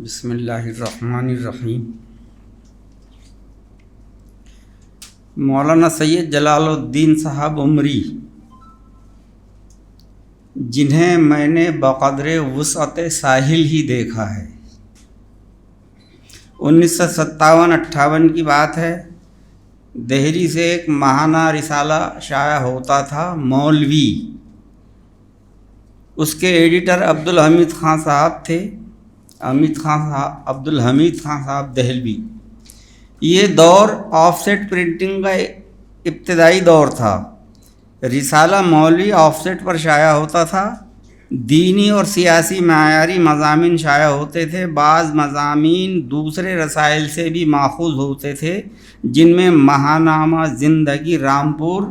بسم اللہ الرحمن الرحیم۔ مولانا سید جلال الدین صاحب عمری، جنہیں میں نے بقدر وسعت ساحل ہی دیکھا ہے۔ 1957-58 کی بات ہے، دہلی سے ایک ماہانہ رسالہ شائع ہوتا تھا، مولوی۔ اس کے ایڈیٹر عبدالحمید خان صاحب تھے، عبدالحمید خان صاحب دہلوی۔ یہ دور آف سیٹ پرنٹنگ کا ابتدائی دور تھا۔ رسالہ مولوی آف سیٹ پر شائع ہوتا تھا۔ دینی اور سیاسی معیاری مضامین شائع ہوتے تھے۔ بعض مضامین دوسرے رسائل سے بھی ماخوذ ہوتے تھے، جن میں ماہنامہ زندگی رامپور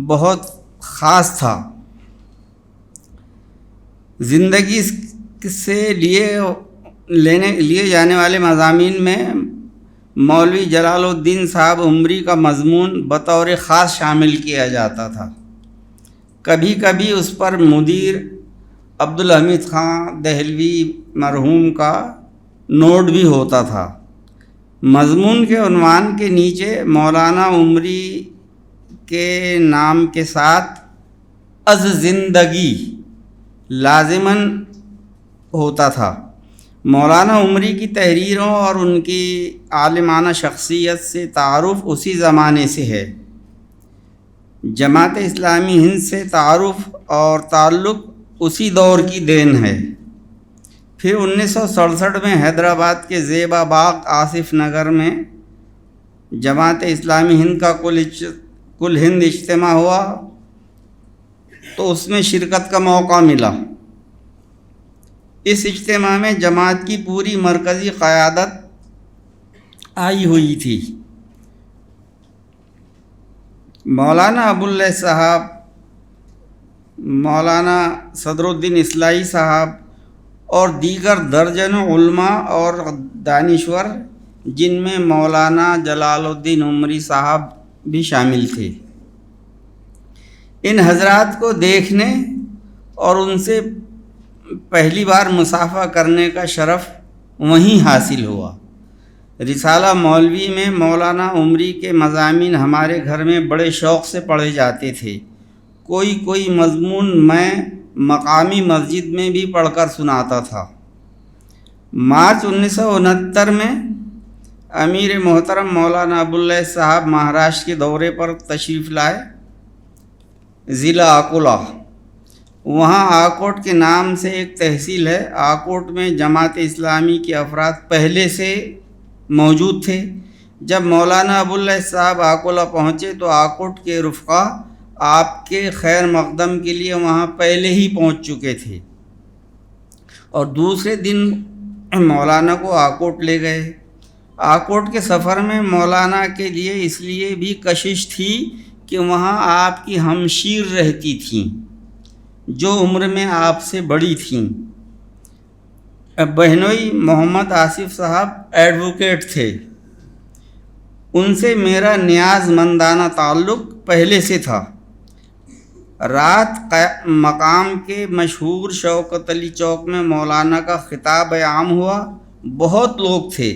بہت خاص تھا۔ زندگی سے لیے جانے والے مضامین میں مولوی جلال الدین صاحب عمری کا مضمون بطور خاص شامل کیا جاتا تھا۔ کبھی کبھی اس پر مدیر عبدالحمید خان دہلوی مرحوم کا نوٹ بھی ہوتا تھا۔ مضمون کے عنوان کے نیچے مولانا عمری کے نام کے ساتھ از زندگی لازماً ہوتا تھا۔ مولانا عمری کی تحریروں اور ان کی عالمانہ شخصیت سے تعارف اسی زمانے سے ہے۔ جماعت اسلامی ہند سے تعارف اور تعلق اسی دور کی دین ہے۔ پھر 1967 میں حیدرآباد کے زیبا باغ آصف نگر میں جماعت اسلامی ہند کا کل ہند اجتماع ہوا تو اس میں شرکت کا موقع ملا۔ اس اجتماع میں جماعت کی پوری مرکزی قیادت آئی ہوئی تھی۔ مولانا ابواللہ صاحب، مولانا صدر الدین اصلاحی صاحب اور دیگر درجنوں علماء اور دانشور، جن میں مولانا جلال الدین عمری صاحب بھی شامل تھے۔ ان حضرات کو دیکھنے اور ان سے پہلی بار مصافحہ کرنے کا شرف وہیں حاصل ہوا۔ رسالہ مولوی میں مولانا عمری کے مضامین ہمارے گھر میں بڑے شوق سے پڑھے جاتے تھے۔ کوئی مضمون میں مقامی مسجد میں بھی پڑھ کر سناتا تھا۔ مارچ 1969 میں امیر محترم مولانا ابواللہ صاحب مہاراشٹر کے دورے پر تشریف لائے، ضلع اکولہ۔ وہاں آکوٹ کے نام سے ایک تحصیل ہے۔ آکوٹ میں جماعت اسلامی کے افراد پہلے سے موجود تھے۔ جب مولانا ابواللہ صاحب آکولہ پہنچے تو آکوٹ کے رفقا آپ کے خیر مقدم کے لیے وہاں پہلے ہی پہنچ چکے تھے اور دوسرے دن مولانا کو آکوٹ لے گئے۔ آکوٹ کے سفر میں مولانا کے لیے اس لیے بھی کشش تھی کہ وہاں آپ کی ہمشیر رہتی تھیں، جو عمر میں آپ سے بڑی تھیں۔ بہنوئی محمد آصف صاحب ایڈوکیٹ تھے۔ ان سے میرا نیاز مندانہ تعلق پہلے سے تھا۔ رات مقام کے مشہور شوکت علی چوک میں مولانا کا خطاب عام ہوا۔ بہت لوگ تھے۔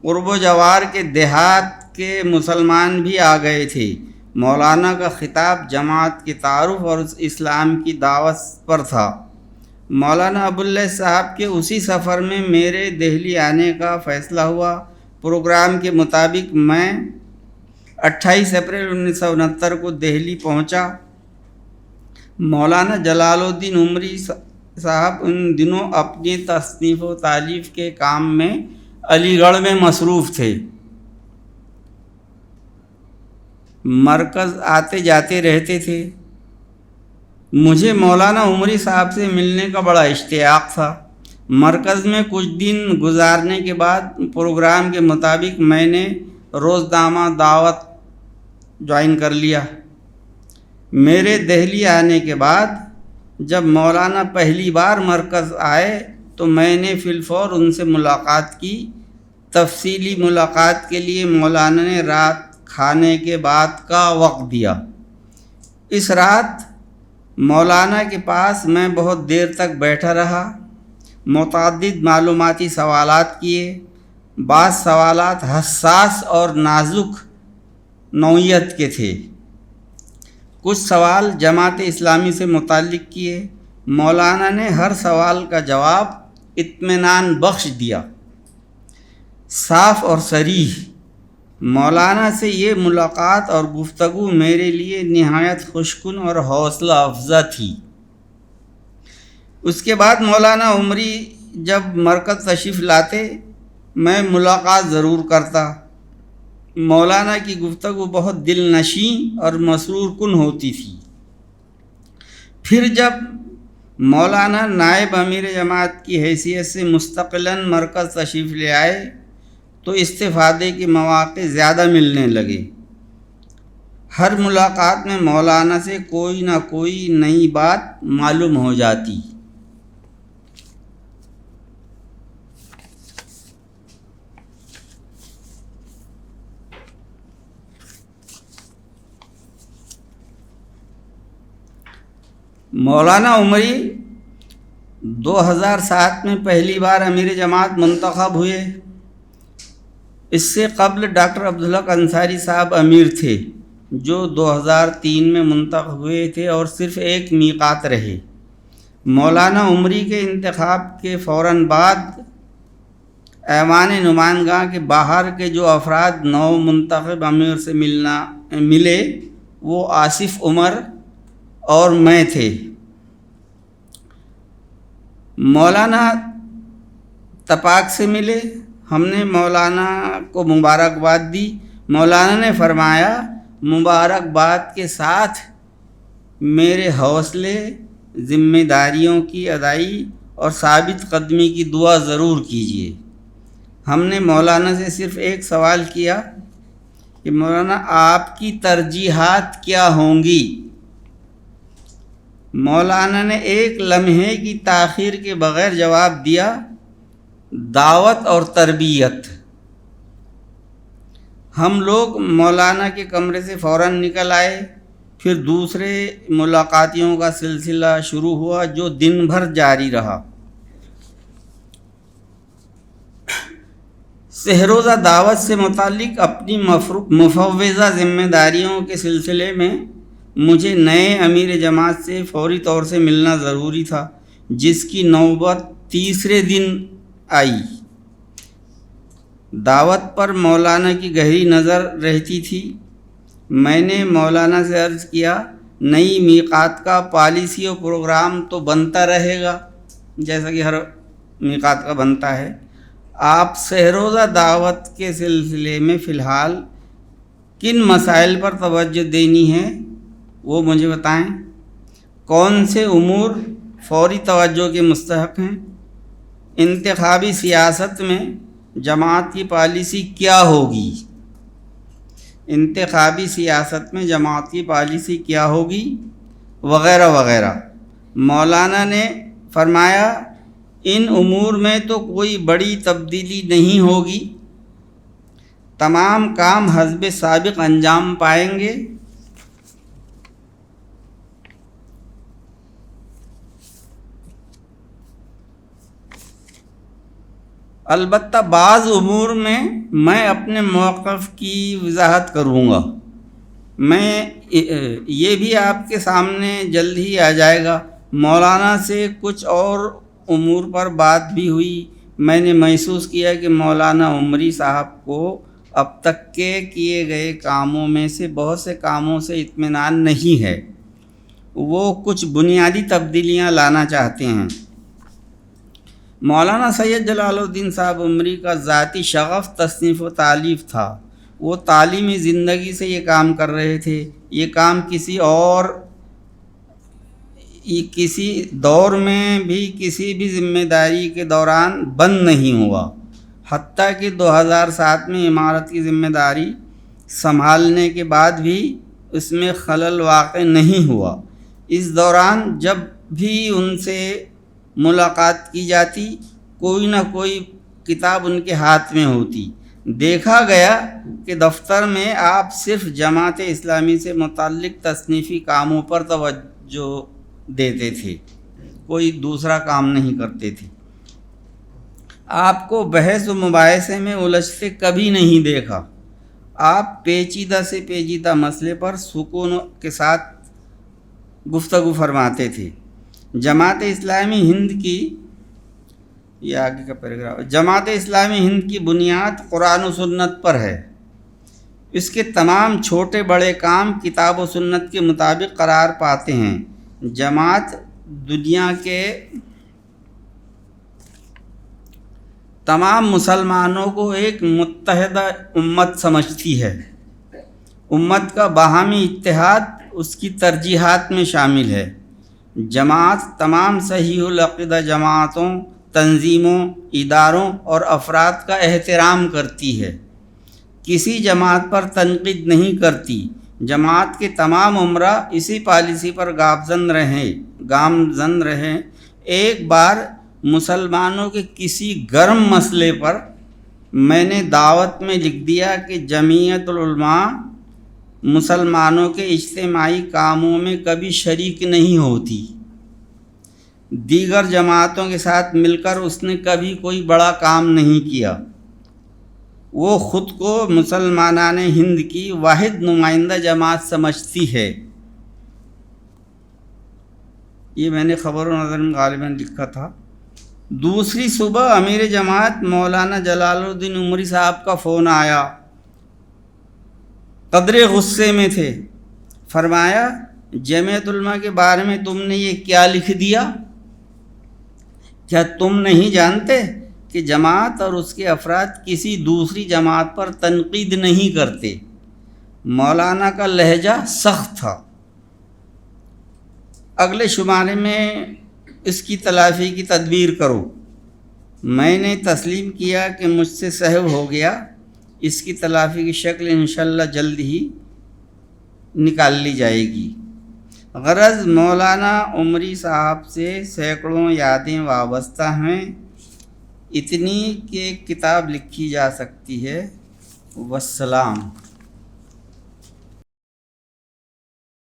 قرب و جوار کے دیہات کے مسلمان بھی آ گئے تھے۔ مولانا کا خطاب جماعت کے تعارف اور اسلام کی دعوت پر تھا۔ مولانا ابواللہ صاحب کے اسی سفر میں میرے دہلی آنے کا فیصلہ ہوا۔ پروگرام کے مطابق میں 28 اپریل 1969 کو دہلی پہنچا۔ مولانا جلال الدین عمری صاحب ان دنوں اپنی تصنیف و تالیف کے کام میں علی گڑھ میں مصروف تھے۔ مرکز آتے جاتے رہتے تھے۔ مجھے مولانا عمری صاحب سے ملنے کا بڑا اشتیاق تھا۔ مرکز میں کچھ دن گزارنے کے بعد پروگرام کے مطابق میں نے روزنامہ دعوت جوائن کر لیا۔ میرے دہلی آنے کے بعد جب مولانا پہلی بار مرکز آئے تو میں نے فی الفور ان سے ملاقات کی۔ تفصیلی ملاقات کے لیے مولانا نے رات کھانے کے بعد کا وقت دیا۔ اس رات مولانا کے پاس میں بہت دیر تک بیٹھا رہا۔ متعدد معلوماتی سوالات کیے۔ بعض سوالات حساس اور نازک نوعیت کے تھے۔ کچھ سوال جماعت اسلامی سے متعلق کیے۔ مولانا نے ہر سوال کا جواب اطمینان بخش دیا، صاف اور صریح۔ مولانا سے یہ ملاقات اور گفتگو میرے لیے نہایت خوشکن اور حوصلہ افزا تھی۔ اس کے بعد مولانا عمری جب مرکز تشریف لاتے میں ملاقات ضرور کرتا۔ مولانا کی گفتگو بہت دل نشیں اور مسرور کن ہوتی تھی۔ پھر جب مولانا نائب امیر جماعت کی حیثیت سے مستقلاً مرکز تشریف لے آئے تو استفادے کے مواقع زیادہ ملنے لگے۔ ہر ملاقات میں مولانا سے کوئی نہ کوئی نئی بات معلوم ہو جاتی۔ مولانا عمری 2007 میں پہلی بار امیر جماعت منتخب ہوئے۔ اس سے قبل ڈاکٹر عبدالحق انصاری صاحب امیر تھے، جو 2003 میں منتخب ہوئے تھے اور صرف ایک میقات رہے۔ مولانا عمری کے انتخاب کے فوراً بعد ایوان نمائندگان کے باہر کے جو افراد نو منتخب امیر سے ملے وہ آصف عمر اور میں تھے۔ مولانا تپاک سے ملے، ہم نے مولانا کو مبارکباد دی۔ مولانا نے فرمایا، مبارکباد کے ساتھ میرے حوصلے، ذمہ داریوں کی ادائی اور ثابت قدمی کی دعا ضرور کیجیے۔ ہم نے مولانا سے صرف ایک سوال کیا کہ مولانا آپ کی ترجیحات کیا ہوں گی؟ مولانا نے ایک لمحے کی تاخیر کے بغیر جواب دیا، دعوت اور تربیت۔ ہم لوگ مولانا کے کمرے سے فوراً نکل آئے۔ پھر دوسرے ملاقاتیوں کا سلسلہ شروع ہوا جو دن بھر جاری رہا۔ سحروزہ دعوت سے متعلق اپنی مفوضہ ذمہ داریوں کے سلسلے میں مجھے نئے امیر جماعت سے فوری طور سے ملنا ضروری تھا، جس کی نوبت تیسرے دن آئی۔ دعوت پر مولانا کی گہری نظر رہتی تھی۔ میں نے مولانا سے عرض کیا، نئی میقات کا پالیسی و پروگرام تو بنتا رہے گا جیسا کہ ہر میقات کا بنتا ہے، آپ سحروزہ دعوت کے سلسلے میں فی الحال کن مسائل پر توجہ دینی ہے وہ مجھے بتائیں۔ کون سے امور فوری توجہ کے مستحق ہیں؟ انتخابی سیاست میں جماعت کی پالیسی کیا ہوگی؟ انتخابی سیاست میں جماعت کی پالیسی کیا ہوگی وغیرہ وغیرہ۔ مولانا نے فرمایا، ان امور میں تو کوئی بڑی تبدیلی نہیں ہوگی، تمام کام حسب سابق انجام پائیں گے۔ البتہ بعض امور میں میں اپنے موقف کی وضاحت کروں گا۔ یہ بھی آپ کے سامنے جلد ہی آ جائے گا۔ مولانا سے کچھ اور امور پر بات بھی ہوئی۔ میں نے محسوس کیا کہ مولانا عمری صاحب کو اب تک کے کیے گئے کاموں میں سے بہت سے کاموں سے اطمینان نہیں ہے۔ وہ کچھ بنیادی تبدیلیاں لانا چاہتے ہیں۔ مولانا سید جلال الدین صاحب عمری کا ذاتی شغف تصنیف و تالیف تھا۔ وہ تعلیمی زندگی سے یہ کام کر رہے تھے۔ یہ کام کسی دور میں بھی کسی بھی ذمہ داری کے دوران بند نہیں ہوا، حتیٰ کہ 2007 میں امارت کی ذمہ داری سنبھالنے کے بعد بھی اس میں خلل واقع نہیں ہوا۔ اس دوران جب بھی ان سے ملاقات کی جاتی، کوئی نہ کوئی کتاب ان کے ہاتھ میں ہوتی۔ دیکھا گیا کہ دفتر میں آپ صرف جماعت اسلامی سے متعلق تصنیفی کاموں پر توجہ دیتے تھے، کوئی دوسرا کام نہیں کرتے تھے۔ آپ کو بحث و مباحثے میں الجھتے کبھی نہیں دیکھا۔ آپ پیچیدہ سے پیچیدہ مسئلے پر سکون کے ساتھ گفتگو فرماتے تھے۔ جماعت اسلامی ہند کی یہ آگے کا پیراگراف، جماعت اسلامی ہند کی بنیاد قرآن و سنت پر ہے۔ اس کے تمام چھوٹے بڑے کام کتاب و سنت کے مطابق قرار پاتے ہیں۔ جماعت دنیا کے تمام مسلمانوں کو ایک متحدہ امت سمجھتی ہے۔ امت کا باہمی اتحاد اس کی ترجیحات میں شامل ہے۔ جماعت تمام صحیح العقیدہ جماعتوں، تنظیموں، اداروں اور افراد کا احترام کرتی ہے، کسی جماعت پر تنقید نہیں کرتی۔ جماعت کے تمام عمرہ اسی پالیسی پر گامزن رہیں۔ ایک بار مسلمانوں کے کسی گرم مسئلے پر میں نے دعوت میں لکھ دیا کہ جمعیت العلماء مسلمانوں کے اجتماعی کاموں میں کبھی شریک نہیں ہوتی۔ دیگر جماعتوں کے ساتھ مل کر اس نے کبھی کوئی بڑا کام نہیں کیا۔ وہ خود کو مسلمانان ہند کی واحد نمائندہ جماعت سمجھتی ہے۔ یہ میں نے خبر و نظر میں غالباً لکھا تھا۔ دوسری صبح امیر جماعت مولانا جلال الدین عمری صاحب کا فون آیا۔ قدرے غصے میں تھے۔ فرمایا، جمعیت علماء کے بارے میں تم نے یہ کیا لکھ دیا؟ کیا تم نہیں جانتے کہ جماعت اور اس کے افراد کسی دوسری جماعت پر تنقید نہیں کرتے؟ مولانا کا لہجہ سخت تھا۔ اگلے شمارے میں اس کی تلافی کی تدبیر کرو۔ میں نے تسلیم کیا کہ مجھ سے سہو ہو گیا۔ اس کی تلافی کی شکل انشاءاللہ جلد ہی نکال لی جائے گی۔ غرض مولانا عمری صاحب سے سینکڑوں یادیں وابستہ ہیں، اتنی کہ کتاب لکھی جا سکتی ہے۔ والسلام۔